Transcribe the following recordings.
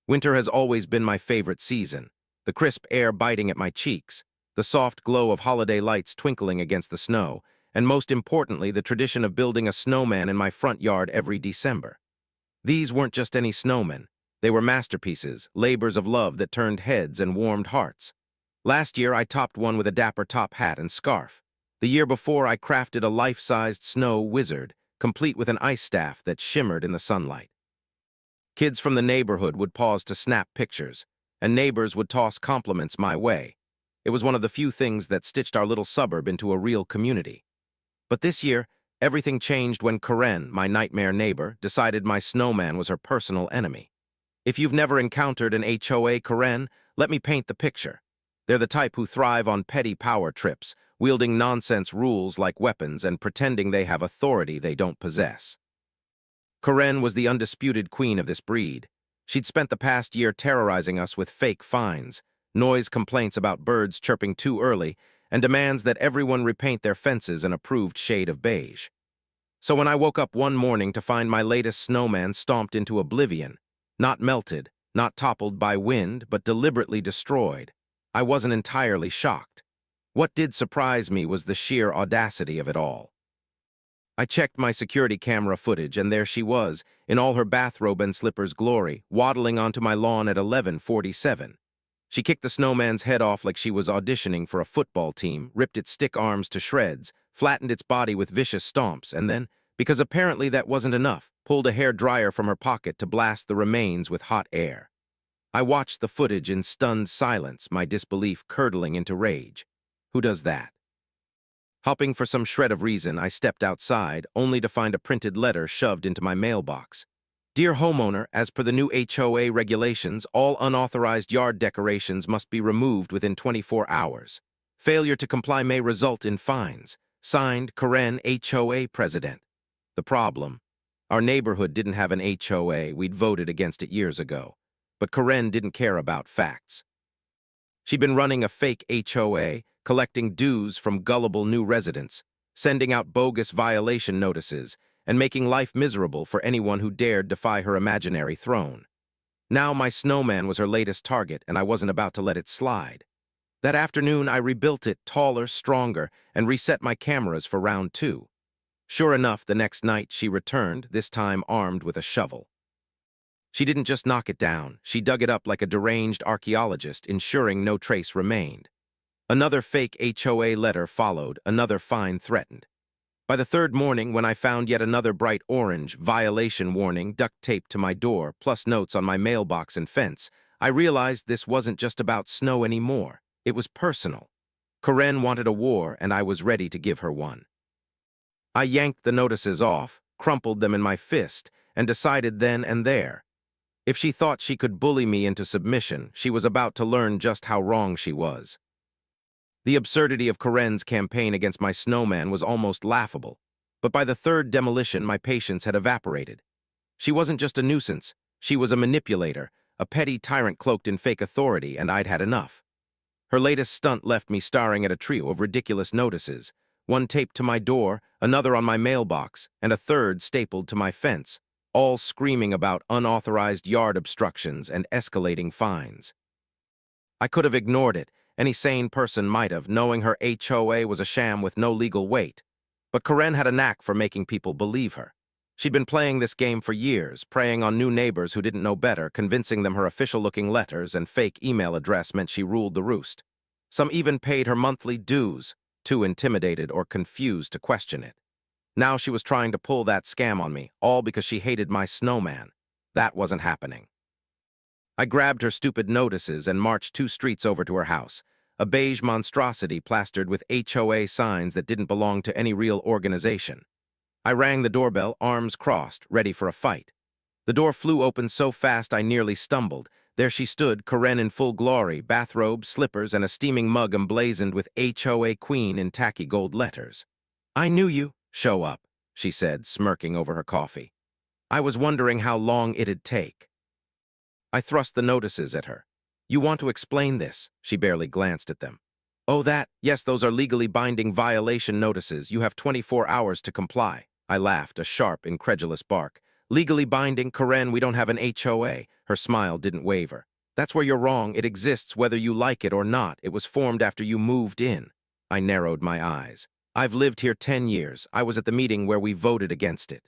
Winter has always been my favorite season, the crisp air biting at my cheeks, the soft glow of holiday lights twinkling against the snow, and most importantly, the tradition of building a snowman in my front yard every December. These weren't just any snowmen. They were masterpieces, labors of love that turned heads and warmed hearts. Last year, I topped one with a dapper top hat and scarf. The year before, I crafted a life-sized snow wizard, complete with an ice staff that shimmered in the sunlight. Kids from the neighborhood would pause to snap pictures, and neighbors would toss compliments my way. It was one of the few things that stitched our little suburb into a real community. But this year, everything changed when Karen, my nightmare neighbor, decided my snowman was her personal enemy. If you've never encountered an HOA Karen, let me paint the picture. They're the type who thrive on petty power trips, wielding nonsense rules like weapons and pretending they have authority they don't possess. Karen was the undisputed queen of this breed. She'd spent the past year terrorizing us with fake fines, noise complaints about birds chirping too early, and demands that everyone repaint their fences an approved shade of beige. So when I woke up one morning to find my latest snowman stomped into oblivion, not melted, not toppled by wind, but deliberately destroyed, I wasn't entirely shocked. What did surprise me was the sheer audacity of it all. I checked my security camera footage, and there she was, in all her bathrobe and slippers glory, waddling onto my lawn at 11:47. She kicked the snowman's head off like she was auditioning for a football team, ripped its stick arms to shreds, flattened its body with vicious stomps, and then, because apparently that wasn't enough, pulled a hair dryer from her pocket to blast the remains with hot air. I watched the footage in stunned silence, my disbelief curdling into rage. Who does that? Hopping for some shred of reason, I stepped outside, only to find a printed letter shoved into my mailbox. Dear homeowner, as per the new HOA regulations, all unauthorized yard decorations must be removed within 24 hours. Failure to comply may result in fines. Signed, Karen, HOA President. The problem? Our neighborhood didn't have an HOA, we'd voted against it years ago. But Karen didn't care about facts. She'd been running a fake HOA, collecting dues from gullible new residents, sending out bogus violation notices, and making life miserable for anyone who dared defy her imaginary throne. Now my snowman was her latest target, and I wasn't about to let it slide. That afternoon, I rebuilt it taller, stronger, and reset my cameras for round 2. Sure enough, the next night she returned, this time armed with a shovel. She didn't just knock it down, she dug it up like a deranged archaeologist, ensuring no trace remained. Another fake HOA letter followed, another fine threatened. By the third morning, when I found yet another bright orange violation warning duct taped to my door, plus notes on my mailbox and fence, I realized this wasn't just about snow anymore. It was personal. Karen wanted a war, and I was ready to give her one. I yanked the notices off, crumpled them in my fist, and decided then and there. If she thought she could bully me into submission, she was about to learn just how wrong she was. The absurdity of Karen's campaign against my snowman was almost laughable, but by the third demolition, my patience had evaporated. She wasn't just a nuisance, she was a manipulator, a petty tyrant cloaked in fake authority, and I'd had enough. Her latest stunt left me staring at a trio of ridiculous notices, one taped to my door, another on my mailbox, and a third stapled to my fence, all screaming about unauthorized yard obstructions and escalating fines. I could have ignored it. Any sane person might have, knowing her HOA was a sham with no legal weight. But Karen had a knack for making people believe her. She'd been playing this game for years, preying on new neighbors who didn't know better, convincing them her official-looking letters and fake email address meant she ruled the roost. Some even paid her monthly dues, too intimidated or confused to question it. Now she was trying to pull that scam on me, all because she hated my snowman. That wasn't happening. I grabbed her stupid notices and marched 2 streets over to her house, a beige monstrosity plastered with HOA signs that didn't belong to any real organization. I rang the doorbell, arms crossed, ready for a fight. The door flew open so fast I nearly stumbled. There she stood, Karen in full glory, bathrobe, slippers, and a steaming mug emblazoned with HOA Queen in tacky gold letters. "I knew you. Show up," she said, smirking over her coffee. I was wondering how long it'd take. I thrust the notices at her. "You want to explain this?" She barely glanced at them. "Oh, that? Yes, those are legally binding violation notices. You have 24 hours to comply." I laughed, a sharp, incredulous bark. Legally binding, Karen, we don't have an HOA. Her smile didn't waver. That's where you're wrong. It exists whether you like it or not. It was formed after you moved in. I narrowed my eyes. I've lived here 10 years. I was at the meeting where we voted against it.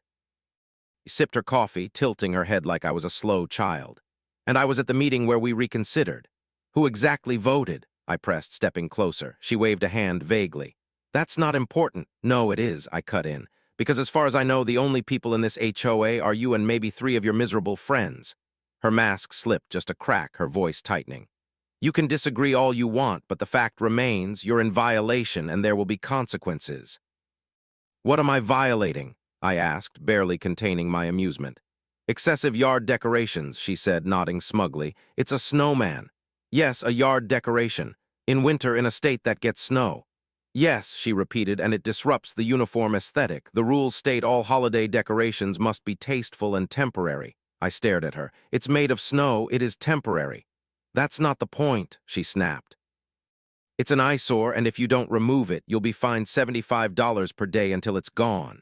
She sipped her coffee, tilting her head like I was a slow child. And I was at the meeting where we reconsidered. Who exactly voted? I pressed, stepping closer. She waved a hand vaguely. That's not important. No, it is, I cut in. Because as far as I know, the only people in this HOA are you and maybe 3 of your miserable friends. Her mask slipped just a crack, her voice tightening. You can disagree all you want, but the fact remains you're in violation and there will be consequences. What am I violating? I asked, barely containing my amusement. Excessive yard decorations, she said, nodding smugly. It's a snowman. Yes, a yard decoration. In winter in a state that gets snow. Yes, she repeated, and it disrupts the uniform aesthetic. The rules state all holiday decorations must be tasteful and temporary. I stared at her. It's made of snow. It is temporary. That's not the point, she snapped. It's an eyesore, and if you don't remove it, you'll be fined $75 per day until it's gone.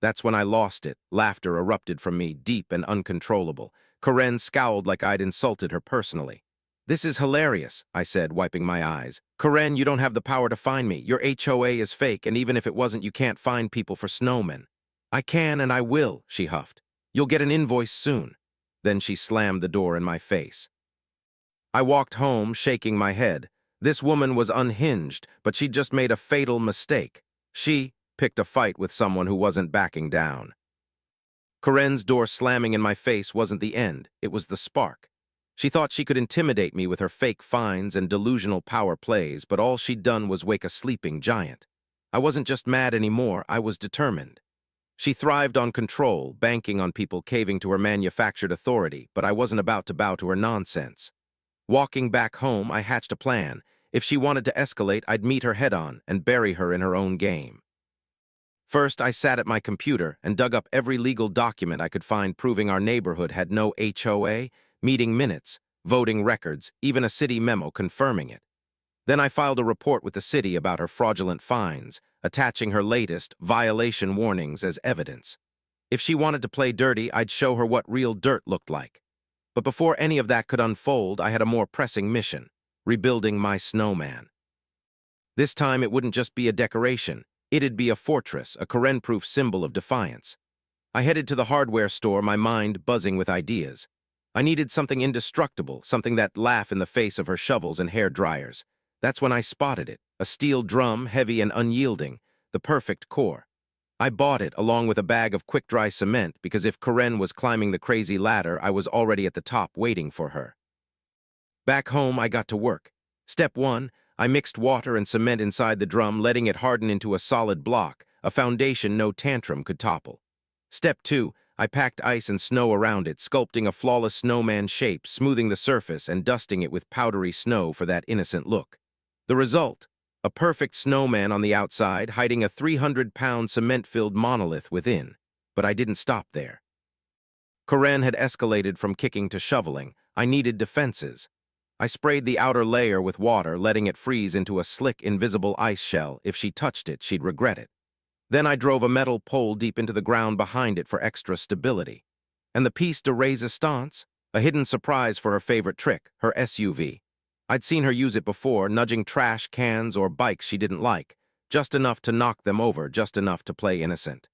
That's when I lost it. Laughter erupted from me, deep and uncontrollable. Karen scowled like I'd insulted her personally. This is hilarious, I said, wiping my eyes. Karen, you don't have the power to fine me. Your HOA is fake, and even if it wasn't, you can't fine people for snowmen. I can and I will, she huffed. You'll get an invoice soon. Then she slammed the door in my face. I walked home, shaking my head. This woman was unhinged, but she'd just made a fatal mistake. She picked a fight with someone who wasn't backing down. Karen's door slamming in my face wasn't the end, it was the spark. She thought she could intimidate me with her fake fines and delusional power plays, but all she'd done was wake a sleeping giant. I wasn't just mad anymore, I was determined. She thrived on control, banking on people caving to her manufactured authority, but I wasn't about to bow to her nonsense. Walking back home, I hatched a plan. If she wanted to escalate, I'd meet her head-on and bury her in her own game. First, I sat at my computer and dug up every legal document I could find proving our neighborhood had no HOA, meeting minutes, voting records, even a city memo confirming it. Then I filed a report with the city about her fraudulent fines, attaching her latest violation warnings as evidence. If she wanted to play dirty, I'd show her what real dirt looked like. But before any of that could unfold, I had a more pressing mission: rebuilding my snowman. This time it wouldn't just be a decoration, it'd be a fortress, a Karen-proof symbol of defiance. I headed to the hardware store, my mind buzzing with ideas. I needed something indestructible, something that'd laugh in the face of her shovels and hair dryers. That's when I spotted it, a steel drum, heavy and unyielding, the perfect core. I bought it along with a bag of quick-dry cement because if Karen was climbing the crazy ladder, I was already at the top waiting for her. Back home, I got to work. Step 1, I mixed water and cement inside the drum, letting it harden into a solid block, a foundation no tantrum could topple. Step 2, I packed ice and snow around it, sculpting a flawless snowman shape, smoothing the surface and dusting it with powdery snow for that innocent look. The result? A perfect snowman on the outside, hiding a 300-pound cement-filled monolith within. But I didn't stop there. Karen had escalated from kicking to shoveling. I needed defenses. I sprayed the outer layer with water, letting it freeze into a slick, invisible ice shell. If she touched it, she'd regret it. Then I drove a metal pole deep into the ground behind it for extra stability. And the piece de resistance? A hidden surprise for her favorite trick, her SUV. I'd seen her use it before, nudging trash cans or bikes she didn't like, just enough to knock them over, just enough to play innocent.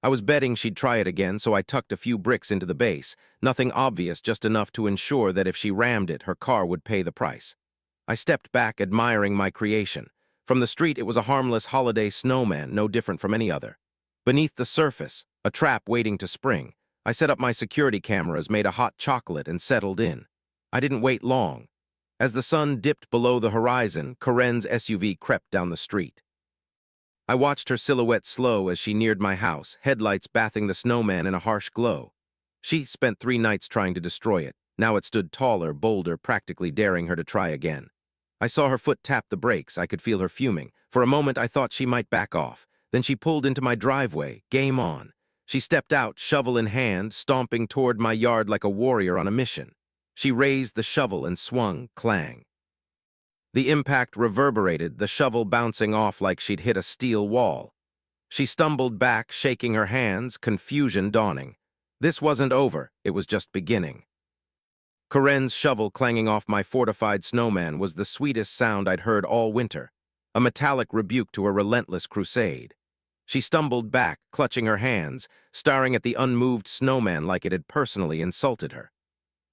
I was betting she'd try it again, so I tucked a few bricks into the base, nothing obvious, just enough to ensure that if she rammed it, her car would pay the price. I stepped back, admiring my creation. From the street, it was a harmless holiday snowman, no different from any other. Beneath the surface, a trap waiting to spring. I set up my security cameras, made a hot chocolate, and settled in. I didn't wait long. As the sun dipped below the horizon, Karen's SUV crept down the street. I watched her silhouette slow as she neared my house, headlights bathing the snowman in a harsh glow. She spent 3 nights trying to destroy it. Now it stood taller, bolder, practically daring her to try again. I saw her foot tap the brakes. I could feel her fuming. For a moment, I thought she might back off. Then she pulled into my driveway. Game on. She stepped out, shovel in hand, stomping toward my yard like a warrior on a mission. She raised the shovel and swung, clang. The impact reverberated, the shovel bouncing off like she'd hit a steel wall. She stumbled back, shaking her hands, confusion dawning. This wasn't over, it was just beginning. Corinne's shovel clanging off my fortified snowman was the sweetest sound I'd heard all winter, a metallic rebuke to a relentless crusade. She stumbled back, clutching her hands, staring at the unmoved snowman like it had personally insulted her.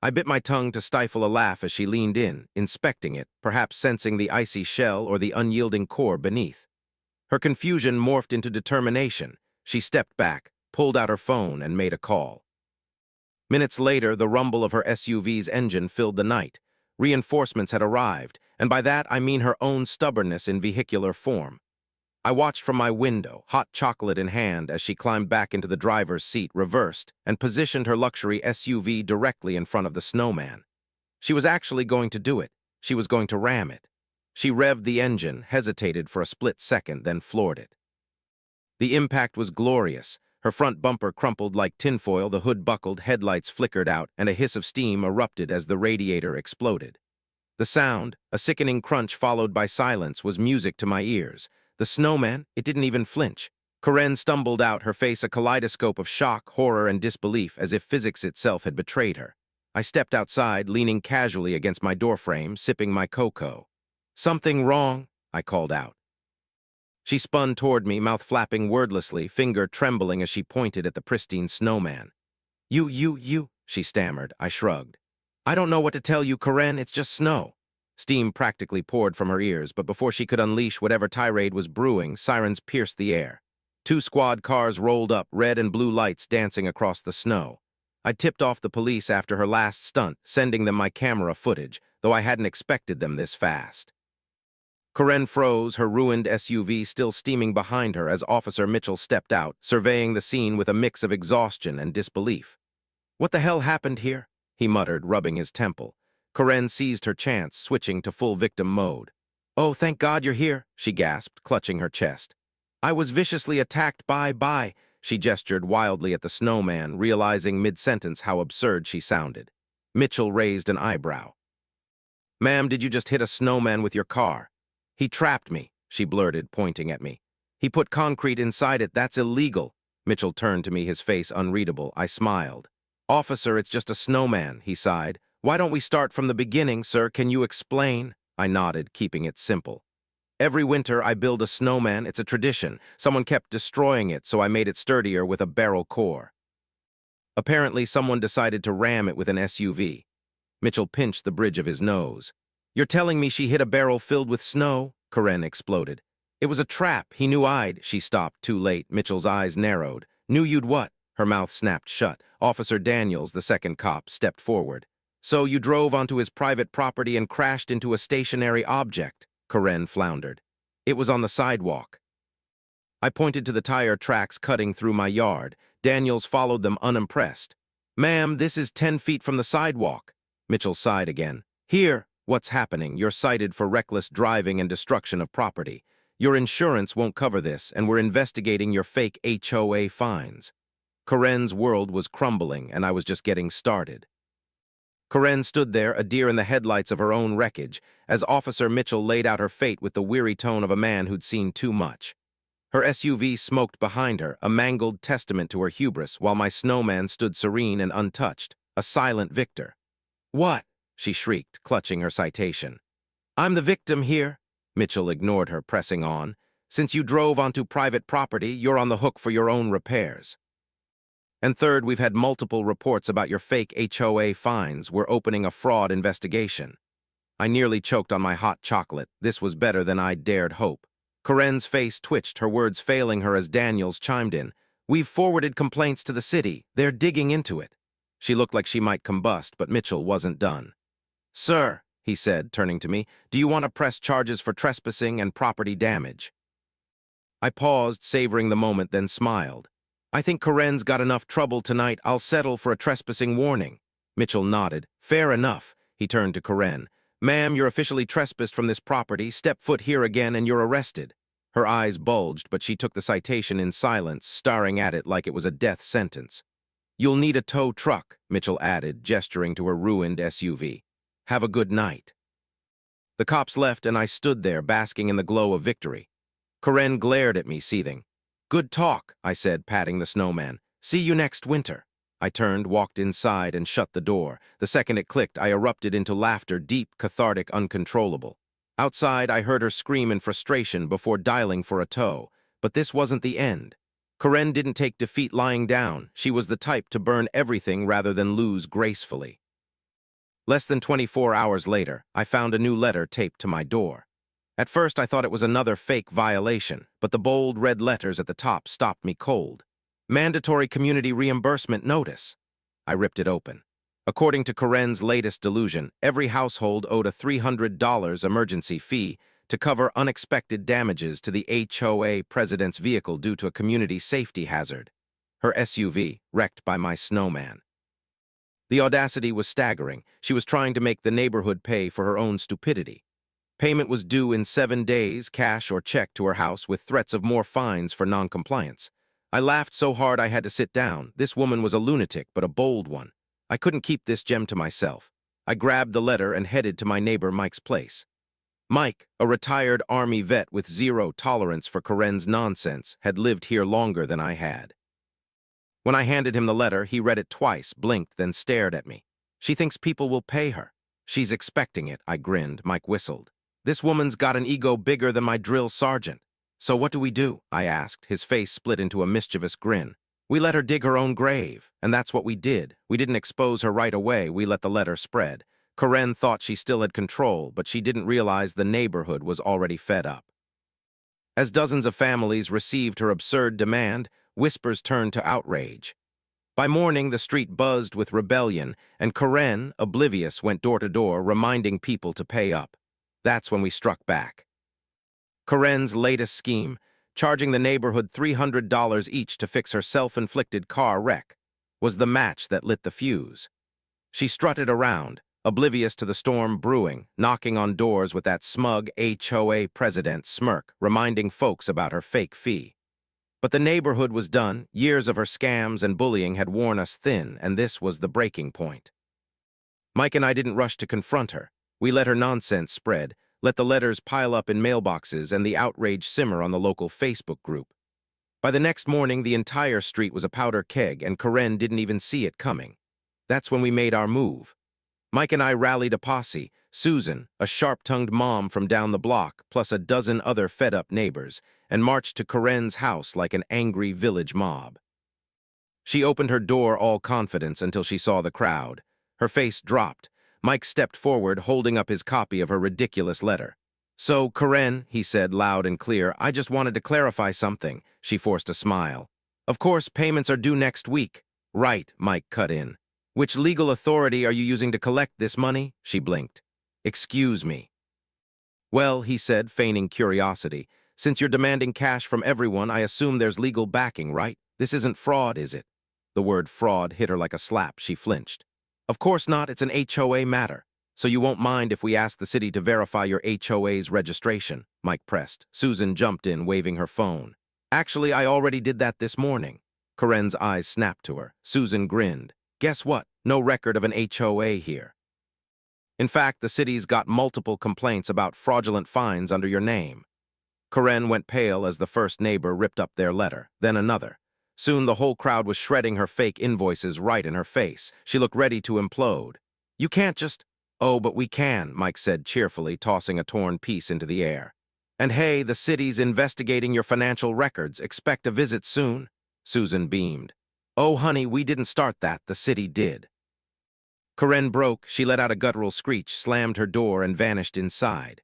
I bit my tongue to stifle a laugh as she leaned in, inspecting it, perhaps sensing the icy shell or the unyielding core beneath. Her confusion morphed into determination. She stepped back, pulled out her phone, and made a call. Minutes later, the rumble of her SUV's engine filled the night. Reinforcements had arrived, and by that I mean her own stubbornness in vehicular form. I watched from my window, hot chocolate in hand, as she climbed back into the driver's seat, reversed, and positioned her luxury SUV directly in front of the snowman. She was actually going to do it. She was going to ram it. She revved the engine, hesitated for a split second, then floored it. The impact was glorious. Her front bumper crumpled like tinfoil, the hood buckled, headlights flickered out, and a hiss of steam erupted as the radiator exploded. The sound, a sickening crunch followed by silence, was music to my ears. The snowman, it didn't even flinch. Corinne stumbled out, her face a kaleidoscope of shock, horror, and disbelief, as if physics itself had betrayed her. I stepped outside, leaning casually against my doorframe, sipping my cocoa. "Something wrong?" I called out. She spun toward me, mouth flapping wordlessly, finger trembling as she pointed at the pristine snowman. You, she stammered. I shrugged. "I don't know what to tell you, Corinne, it's just snow." Steam practically poured from her ears, but before she could unleash whatever tirade was brewing, sirens pierced the air. 2 squad cars rolled up, red and blue lights dancing across the snow. I tipped off the police after her last stunt, sending them my camera footage, though I hadn't expected them this fast. Corinne froze, her ruined SUV still steaming behind her as Officer Mitchell stepped out, surveying the scene with a mix of exhaustion and disbelief. "What the hell happened here?" he muttered, rubbing his temple. Corinne seized her chance, switching to full victim mode. "Oh, thank God you're here," she gasped, clutching her chest. "I was viciously attacked by," she gestured wildly at the snowman, realizing mid-sentence how absurd she sounded. Mitchell raised an eyebrow. "Ma'am, did you just hit a snowman with your car?" "He trapped me," she blurted, pointing at me. "He put concrete inside it, that's illegal." Mitchell turned to me, his face unreadable. I smiled. "Officer, it's just a snowman," he sighed. "Why don't we start from the beginning, sir? Can you explain?" I nodded, keeping it simple. "Every winter I build a snowman. It's a tradition. Someone kept destroying it, so I made it sturdier with a barrel core. Apparently, someone decided to ram it with an SUV. Mitchell pinched the bridge of his nose. "You're telling me she hit a barrel filled with snow?" Corinne exploded. "It was a trap. He knew I'd—" She stopped, too late. Mitchell's eyes narrowed. "Knew you'd what?" Her mouth snapped shut. Officer Daniels, the second cop, stepped forward. "So you drove onto his private property and crashed into a stationary object?" Corinne floundered. "It was on the sidewalk." I pointed to the tire tracks cutting through my yard. Daniels followed them unimpressed. "Ma'am, this is 10 feet from the sidewalk." Mitchell sighed again. "Here, what's happening? You're cited for reckless driving and destruction of property. Your insurance won't cover this, and we're investigating your fake HOA fines." Corinne's world was crumbling, and I was just getting started. Corinne stood there, a deer in the headlights of her own wreckage, as Officer Mitchell laid out her fate with the weary tone of a man who'd seen too much. Her SUV smoked behind her, a mangled testament to her hubris, while my snowman stood serene and untouched, a silent victor. "What?" she shrieked, clutching her citation. "I'm the victim here." Mitchell ignored her, pressing on. "Since you drove onto private property, you're on the hook for your own repairs. And third, we've had multiple reports about your fake HOA fines. We're opening a fraud investigation." I nearly choked on my hot chocolate. This was better than I'd dared hope. Corinne's face twitched, her words failing her as Daniels chimed in. "We've forwarded complaints to the city. They're digging into it." She looked like she might combust, but Mitchell wasn't done. "Sir," he said, turning to me, "do you want to press charges for trespassing and property damage?" I paused, savoring the moment, then smiled. "I think Corinne's got enough trouble tonight. I'll settle for a trespassing warning." Mitchell nodded. "Fair enough." He turned to Corinne. "Ma'am, you're officially trespassed from this property. Step foot here again and you're arrested." Her eyes bulged, but she took the citation in silence, staring at it like it was a death sentence. "You'll need a tow truck," Mitchell added, gesturing to her ruined SUV. "Have a good night." The cops left and I stood there, basking in the glow of victory. Corinne glared at me, seething. "Good talk," I said, patting the snowman. "See you next winter." I turned, walked inside, and shut the door. The second it clicked, I erupted into laughter, deep, cathartic, uncontrollable. Outside, I heard her scream in frustration before dialing for a tow. But this wasn't the end. Karen didn't take defeat lying down. She was the type to burn everything rather than lose gracefully. Less than 24 hours later, I found a new letter taped to my door. At first, I thought it was another fake violation, but the bold red letters at the top stopped me cold. Mandatory Community Reimbursement Notice. I ripped it open. According to Karen's latest delusion, every household owed a $300 emergency fee to cover unexpected damages to the HOA president's vehicle due to a community safety hazard. Her SUV, wrecked by my Snowman. The audacity was staggering. She was trying to make the neighborhood pay for her own stupidity. Payment was due in 7 days, cash or check to her house, with threats of more fines for noncompliance. I laughed so hard I had to sit down. This woman was a lunatic, but a bold one. I couldn't keep this gem to myself. I grabbed the letter and headed to my neighbor Mike's place. Mike, a retired Army vet with zero tolerance for Karen's nonsense, had lived here longer than I had. When I handed him the letter, he read it twice, blinked, then stared at me. She thinks people will pay her. She's expecting it, I grinned. Mike whistled. This woman's got an ego bigger than my drill sergeant. So what do we do? I asked, his face split into a mischievous grin. We let her dig her own grave, and that's what we did. We didn't expose her right away, we let the letter spread. Karen thought she still had control, but she didn't realize the neighborhood was already fed up. As dozens of families received her absurd demand, whispers turned to outrage. By morning, the street buzzed with rebellion, and Karen, oblivious, went door to door, reminding people to pay up. That's when we struck back. Karen's latest scheme, charging the neighborhood $300 each to fix her self-inflicted car wreck, was the match that lit the fuse. She strutted around, oblivious to the storm brewing, knocking on doors with that smug HOA president smirk, reminding folks about her fake fee. But the neighborhood was done. Years of her scams and bullying had worn us thin, and this was the breaking point. Mike and I didn't rush to confront her. We let her nonsense spread, let the letters pile up in mailboxes and the outrage simmer on the local Facebook group. By the next morning, the entire street was a powder keg, and Karen didn't even see it coming. That's when we made our move. Mike and I rallied a posse, Susan, a sharp-tongued mom from down the block, plus a dozen other fed-up neighbors, and marched to Karen's house like an angry village mob. She opened her door all confidence until she saw the crowd. Her face dropped. Mike stepped forward, holding up his copy of her ridiculous letter. So, Karen, he said loud and clear, I just wanted to clarify something. She forced a smile. Of course, payments are due next week. Right, Mike cut in. Which legal authority are you using to collect this money? She blinked. Excuse me. Well, he said, feigning curiosity, since you're demanding cash from everyone, I assume there's legal backing, right? This isn't fraud, is it? The word fraud hit her like a slap. She flinched. Of course not, it's an HOA matter. So you won't mind if we ask the city to verify your HOA's registration, Mike pressed. Susan jumped in, waving her phone. Actually, I already did that this morning. Karen's eyes snapped to her. Susan grinned. Guess what? No record of an HOA here. In fact, the city's got multiple complaints about fraudulent fines under your name. Karen went pale as the first neighbor ripped up their letter, then another. Soon the whole crowd was shredding her fake invoices right in her face. She looked ready to implode. You can't just... Oh, but we can, Mike said cheerfully, tossing a torn piece into the air. And hey, the city's investigating your financial records. Expect a visit soon. Susan beamed. Oh, honey, we didn't start that. The city did. Karen broke. She let out a guttural screech, slammed her door, and vanished inside.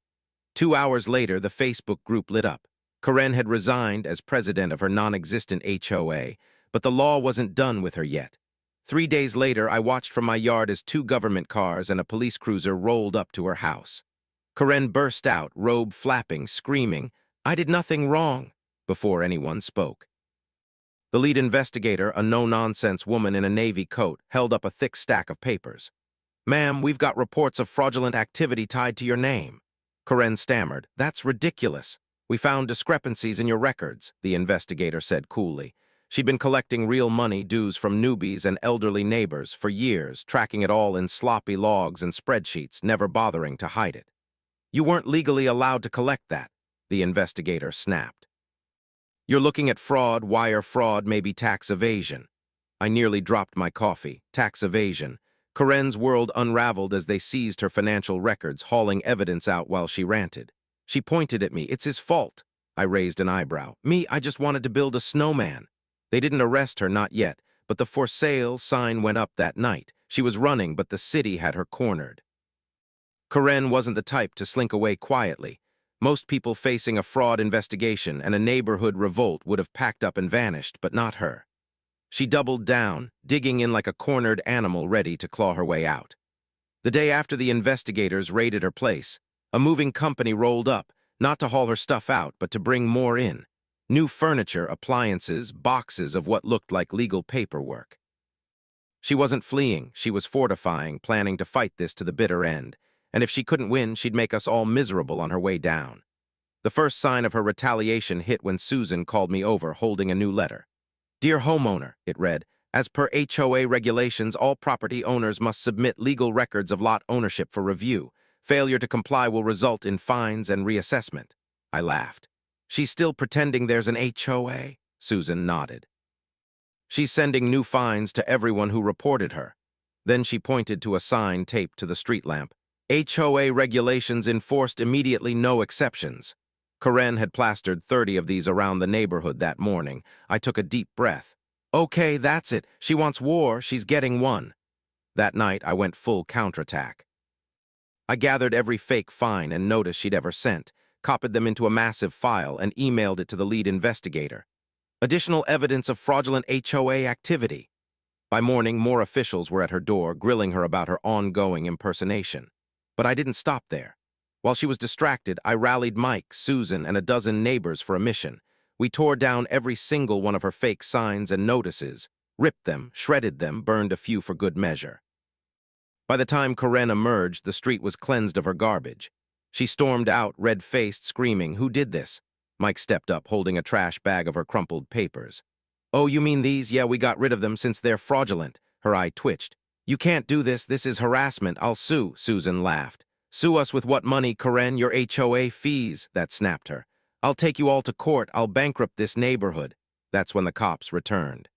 2 hours later, the Facebook group lit up. Karen had resigned as president of her non-existent HOA, but the law wasn't done with her yet. 3 days later, I watched from my yard as 2 government cars and a police cruiser rolled up to her house. Karen burst out, robe flapping, screaming, I did nothing wrong, before anyone spoke. The lead investigator, a no-nonsense woman in a navy coat, held up a thick stack of papers. Ma'am, we've got reports of fraudulent activity tied to your name. Karen stammered. That's ridiculous. We found discrepancies in your records, the investigator said coolly. She'd been collecting real money dues from newbies and elderly neighbors for years, tracking it all in sloppy logs and spreadsheets, never bothering to hide it. You weren't legally allowed to collect that, the investigator snapped. You're looking at fraud, wire fraud, maybe tax evasion. I nearly dropped my coffee. Tax evasion. Corinne's world unraveled as they seized her financial records, hauling evidence out while she ranted. She pointed at me. It's his fault. I raised an eyebrow. Me, I just wanted to build a snowman. They didn't arrest her, not yet, but the for sale sign went up that night. She was running, but the city had her cornered. Corinne wasn't the type to slink away quietly. Most people facing a fraud investigation and a neighborhood revolt would have packed up and vanished, but not her. She doubled down, digging in like a cornered animal ready to claw her way out. The day after the investigators raided her place, a moving company rolled up, not to haul her stuff out, but to bring more in. New furniture, appliances, boxes of what looked like legal paperwork. She wasn't fleeing, she was fortifying, planning to fight this to the bitter end. And if she couldn't win, she'd make us all miserable on her way down. The first sign of her retaliation hit when Susan called me over holding a new letter. Dear homeowner, it read, as per HOA regulations, all property owners must submit legal records of lot ownership for review. Failure to comply will result in fines and reassessment. I laughed. She's still pretending there's an HOA? Susan nodded. She's sending new fines to everyone who reported her. Then she pointed to a sign taped to the street lamp. HOA regulations enforced immediately, no exceptions. Corinne had plastered 30 of these around the neighborhood that morning. I took a deep breath. Okay, that's it. She wants war, she's getting one. That night, I went full counterattack. I gathered every fake fine and notice she'd ever sent, copied them into a massive file, and emailed it to the lead investigator. Additional evidence of fraudulent HOA activity. By morning, more officials were at her door, grilling her about her ongoing impersonation. But I didn't stop there. While she was distracted, I rallied Mike, Susan, and a dozen neighbors for a mission. We tore down every single one of her fake signs and notices, ripped them, shredded them, burned a few for good measure. By the time Corinne emerged, the street was cleansed of her garbage. She stormed out, red-faced, screaming, "Who did this?" Mike stepped up, holding a trash bag of her crumpled papers. "Oh, you mean these? Yeah, we got rid of them since they're fraudulent." Her eye twitched. "You can't do this. This is harassment. I'll sue." Susan laughed. "Sue us with what money, Corinne? Your HOA fees." That snapped her. "I'll take you all to court. I'll bankrupt this neighborhood." That's when the cops returned.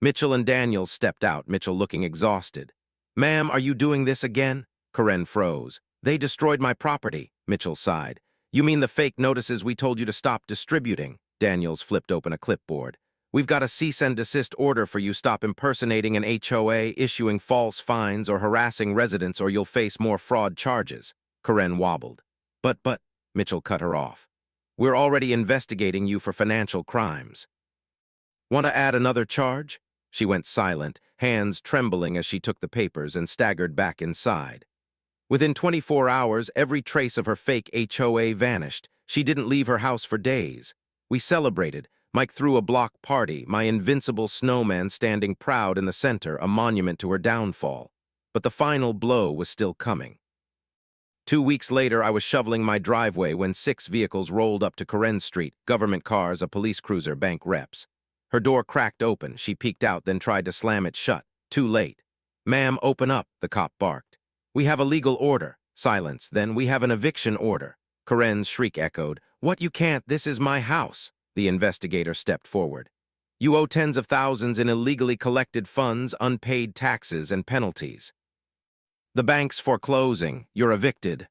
Mitchell and Daniels stepped out, Mitchell looking exhausted. "Ma'am, are you doing this again?" Corinne froze. "They destroyed my property," Mitchell sighed. "You mean the fake notices we told you to stop distributing?" Daniels flipped open a clipboard. "We've got a cease and desist order for you. Stop impersonating an HOA, issuing false fines, or harassing residents, or you'll face more fraud charges." Corinne wobbled. But, Mitchell cut her off. "We're already investigating you for financial crimes." "Want to add another charge?" She went silent, hands trembling as she took the papers and staggered back inside. Within 24 hours, every trace of her fake HOA vanished. She didn't leave her house for days. We celebrated. Mike threw a block party, my invincible snowman standing proud in the center, a monument to her downfall. But the final blow was still coming. 2 weeks later, I was shoveling my driveway when 6 vehicles rolled up to Corinne Street, government cars, a police cruiser, bank reps. Her door cracked open. She peeked out, then tried to slam it shut. Too late. "Ma'am, open up," the cop barked. "We have a legal order." Silence. "Then we have an eviction order." Corinne's shriek echoed. "What, you can't? This is my house." The investigator stepped forward. "You owe tens of thousands in illegally collected funds, unpaid taxes, and penalties. The bank's foreclosing. You're evicted."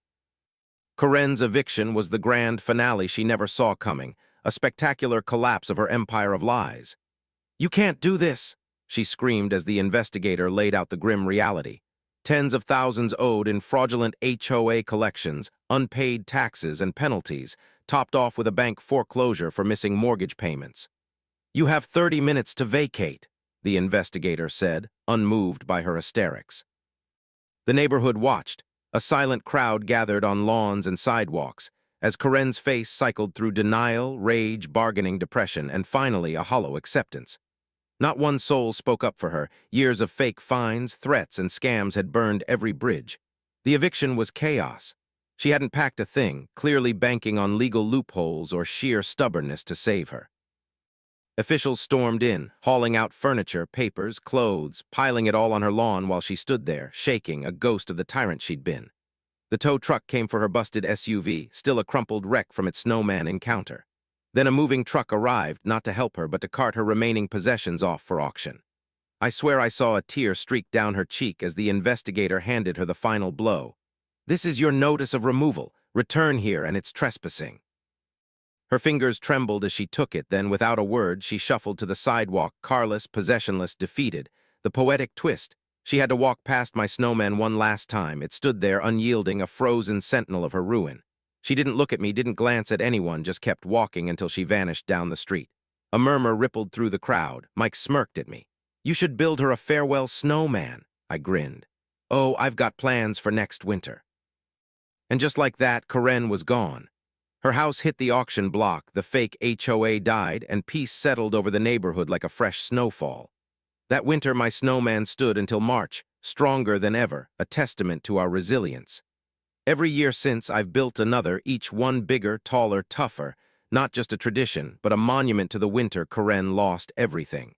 Corinne's eviction was the grand finale she never saw coming, a spectacular collapse of her empire of lies. "You can't do this," she screamed as the investigator laid out the grim reality. Tens of thousands owed in fraudulent HOA collections, unpaid taxes, and penalties, topped off with a bank foreclosure for missing mortgage payments. "You have 30 minutes to vacate," the investigator said, unmoved by her hysterics. The neighborhood watched. A silent crowd gathered on lawns and sidewalks, as Corinne's face cycled through denial, rage, bargaining, depression, and finally a hollow acceptance. Not one soul spoke up for her. Years of fake fines, threats, and scams had burned every bridge. The eviction was chaos. She hadn't packed a thing, clearly banking on legal loopholes or sheer stubbornness to save her. Officials stormed in, hauling out furniture, papers, clothes, piling it all on her lawn while she stood there, shaking, a ghost of the tyrant she'd been. The tow truck came for her busted SUV, still a crumpled wreck from its snowman encounter. Then a moving truck arrived, not to help her, but to cart her remaining possessions off for auction. I swear I saw a tear streak down her cheek as the investigator handed her the final blow. "This is your notice of removal. Return here, and it's trespassing." Her fingers trembled as she took it, then, without a word, she shuffled to the sidewalk, carless, possessionless, defeated. The poetic twist. She had to walk past my snowman one last time. It stood there, unyielding, a frozen sentinel of her ruin. She didn't look at me, didn't glance at anyone, just kept walking until she vanished down the street. A murmur rippled through the crowd. Mike smirked at me. "You should build her a farewell snowman," I grinned. "Oh, I've got plans for next winter." And just like that, Karen was gone. Her house hit the auction block, the fake HOA died, and peace settled over the neighborhood like a fresh snowfall. That winter, my snowman stood until March, stronger than ever, a testament to our resilience. Every year since, I've built another, each one bigger, taller, tougher, not just a tradition, but a monument to the winter Karen lost everything.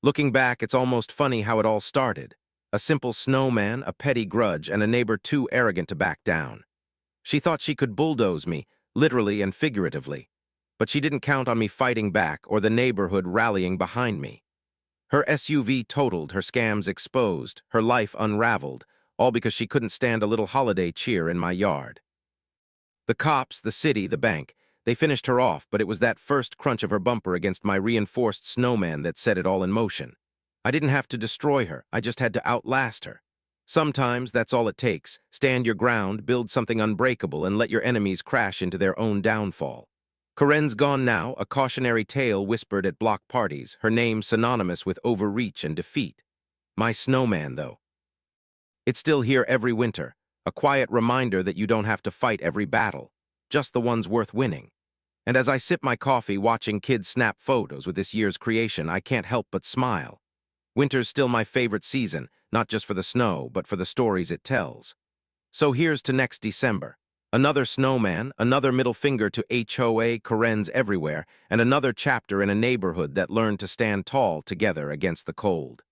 Looking back, it's almost funny how it all started. A simple snowman, a petty grudge, and a neighbor too arrogant to back down. She thought she could bulldoze me, literally and figuratively. But she didn't count on me fighting back or the neighborhood rallying behind me. Her SUV totaled, her scams exposed, her life unraveled, all because she couldn't stand a little holiday cheer in my yard. The cops, the city, the bank, they finished her off, but it was that first crunch of her bumper against my reinforced snowman that set it all in motion. I didn't have to destroy her, I just had to outlast her. Sometimes that's all it takes. Stand your ground, build something unbreakable, and let your enemies crash into their own downfall. Karen's gone now, a cautionary tale whispered at block parties, her name synonymous with overreach and defeat. My snowman, though. It's still here every winter, a quiet reminder that you don't have to fight every battle, just the ones worth winning. And as I sip my coffee watching kids snap photos with this year's creation, I can't help but smile. Winter's still my favorite season, not just for the snow, but for the stories it tells. So here's to next December. Another snowman, another middle finger to HOA Karens everywhere, and another chapter in a neighborhood that learned to stand tall together against the cold.